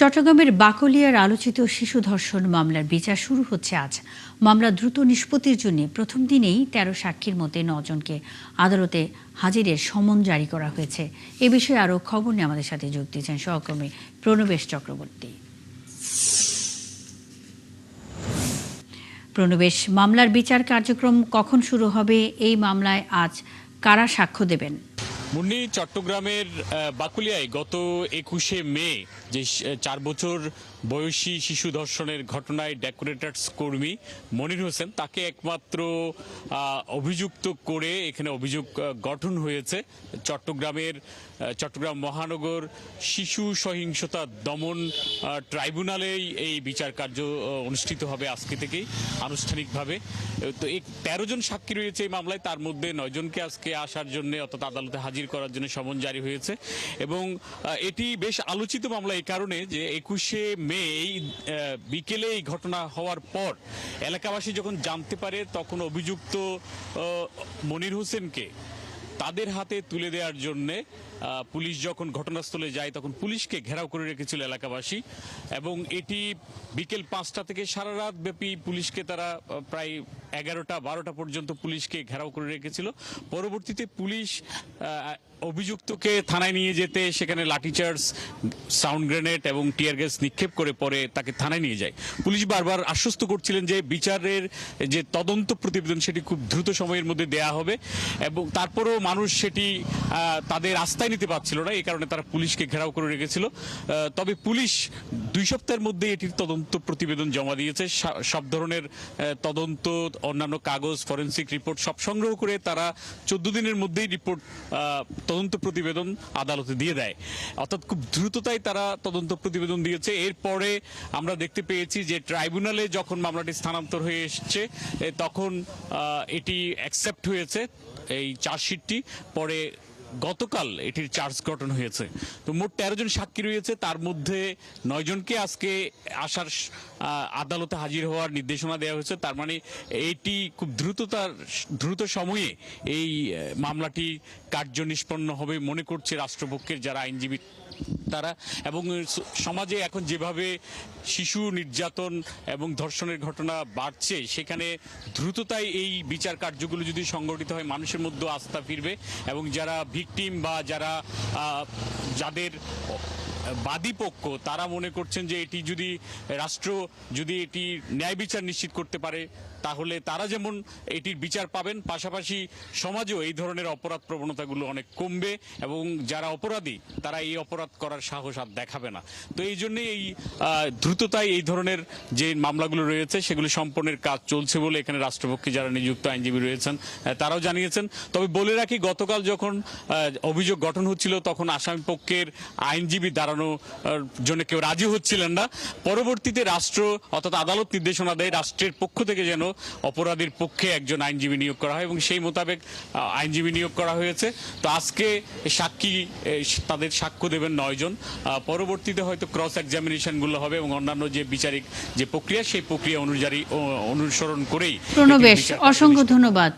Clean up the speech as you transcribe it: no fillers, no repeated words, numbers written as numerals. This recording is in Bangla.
চট্টগ্রামের বাকলিয়ার আলোচিত শিশু ধর্ষণ মামলার বিচার শুরু হচ্ছে আজ। মামলা দ্রুত নিষ্পত্তির জন্য প্রথম দিনেই ১৩ সাক্ষীর মধ্যে ৯ জনকে আদালতে হাজিরের সমন জারি করা হয়েছে। এ বিষয়ে আরও খবর নিয়ে আমাদের সাথে যোগ দিয়েছেন সহকর্মী প্রণবেশ চক্রবর্তী। প্রণবেশ, মামলার বিচার কার্যক্রম কখন শুরু হবে? এই মামলায় আজ কারা সাক্ষ্য দেবেন? মুন্নি, চট্টগ্রামের বাকুলিয়ায় গত ২১শে মে যে ৪ বছর বয়সী শিশু ধর্ষণের ঘটনায় ডেকোরেটরস কর্মী মনির হোসেন তাকে একমাত্র অভিযুক্ত করে এখানে অভিযোগ গঠন হয়েছে। চট্টগ্রাম মহানগর শিশু সহিংসতা দমন ট্রাইব্যুনালেই এই বিচার কার্য অনুষ্ঠিত হবে আজকে থেকেই আনুষ্ঠানিকভাবে। তো এই ১৩ জন সাক্ষী রয়েছে এই মামলায়, তার মধ্যে ৯ জনকে আজকে আসার জন্য অর্থাৎ আদালতে হাজির করার জন্য সমন জারি হয়েছে। এবং এটি বেশ আলোচিত মামলা এই কারণে যে ২১শে মে এই বিকেলে এই ঘটনা হওয়ার পর এলাকাবাসী যখন জানতে পারে তখন অভিযুক্ত মনির হোসেনকে তাদের হাতে তুলে দেওয়ার জন্যে পুলিশ যখন ঘটনাস্থলে যায় তখন পুলিশকে ঘেরাও করে রেখেছিল এলাকাবাসী। এবং এটি বিকেল ৫টা থেকে সারা রাত ব্যাপী পুলিশকে তারা প্রায় ১১টা-১২টা পর্যন্ত পুলিশকে ঘেরাও করে রেখেছিল। পরবর্তীতে পুলিশ অভিযুক্তকে থানায় নিয়ে যেতে সেখানে লাঠিচার্জ, সাউন্ড গ্রেনেড এবং টিয়ার গ্যাস নিক্ষেপ করে পরে তাকে থানায় নিয়ে যায়। পুলিশ বারবার আশ্বস্ত করছিলেন যে বিচারের যে তদন্ত প্রতিবেদন সেটি খুব দ্রুত সময়ের মধ্যে দেয়া হবে, এবং তারপরেও মানুষ সেটি তাদের আস্থায় নিতে পারছিল না, এই কারণে তারা পুলিশকে ঘেরাও করে রেখেছিল। তবে পুলিশ ২ সপ্তাহের মধ্যে এটির তদন্ত প্রতিবেদন জমা দিয়েছে। সব ধরনের তদন্ত, অন্যান্য কাগজ, ফরেনসিক রিপোর্ট সব সংগ্রহ করে তারা ১৪ দিনের মধ্যেই তদন্ত প্রতিবেদন আদালতে দিয়ে দেয়। অর্থাৎ খুব দ্রুততাই তারা তদন্ত প্রতিবেদন দিয়েছে। এরপরে আমরা দেখতে পেয়েছি যে ট্রাইব্যুনালে যখন মামলাটি স্থানান্তর হয়ে এসছে তখন এটি অ্যাকসেপ্ট হয়েছে, এই চার্জশিটটি। পরে গতকাল এটির চার্জ গঠন হয়েছে। তো মোট ১৩ জন সাক্ষী রয়েছে, তার মধ্যে ৯ জনকে আজকে আসার আদালতে হাজির হওয়ার নির্দেশনা দেওয়া হয়েছে। তার মানে এটি খুব দ্রুত সময়ে এই মামলাটি কার্য নিষ্পন্ন হবে মনে করছে রাষ্ট্রপক্ষের যারা আইনজীবী তারা। এবং সমাজে এখন যেভাবে শিশু নির্যাতন এবং ধর্ষণের ঘটনা বাড়ছে, সেখানে দ্রুততায় এই বিচার কার্যগুলো যদি সংগঠিত হয় মানুষের মধ্যে আস্থা ফিরবে, এবং যারা ভিকটিম বা যাদের বাদী পক্ষ তারা মনে করছেন যে এটি যদি রাষ্ট্র এটি ন্যায় বিচার নিশ্চিত করতে পারে তাহলে তারা যেমন এটির বিচার পাবেন, পাশাপাশি সমাজেও এই ধরনের অপরাধ প্রবণতাগুলো অনেক কমবে এবং যারা অপরাধী তারা এই অপরাধ করার সাহস আর দেখাবে না। তো এই জন্যই এই দ্রুততায় এই ধরনের যে মামলাগুলো রয়েছে সেগুলো সম্পন্নের কাজ চলছে বলে এখানে রাষ্ট্রপক্ষে যারা নিযুক্ত আইনজীবী রয়েছেন তারাও জানিয়েছেন। তবে বলে রাখি, গতকাল যখন অভিযোগ গঠন হচ্ছিল তখন আসামি পক্ষের আইনজীবী দাঁড়ানোর জন্য কেউ রাজি হচ্ছিলেন না। পরবর্তীতে রাষ্ট্র অর্থাৎ আদালত নির্দেশনা দেয় রাষ্ট্রের পক্ষ থেকে যেন অপরাধীর পক্ষে একজন আইনজীবী নিয়োগ করা হয়, এবং সেই মোতাবেক আইনজীবী নিয়োগ করা হয়েছে। তো আজকে তাদের সাক্ষ্য দেবেন ৯ জন। পরবর্তীতে হয়তো ক্রস এক্সামিনেশনগুলো হবে এবং অন্যান্য যে বিচারিক যে প্রক্রিয়া সেই প্রক্রিয়া অনুসরণ করেই। প্রণবেশ, অসংখ্য ধন্যবাদ।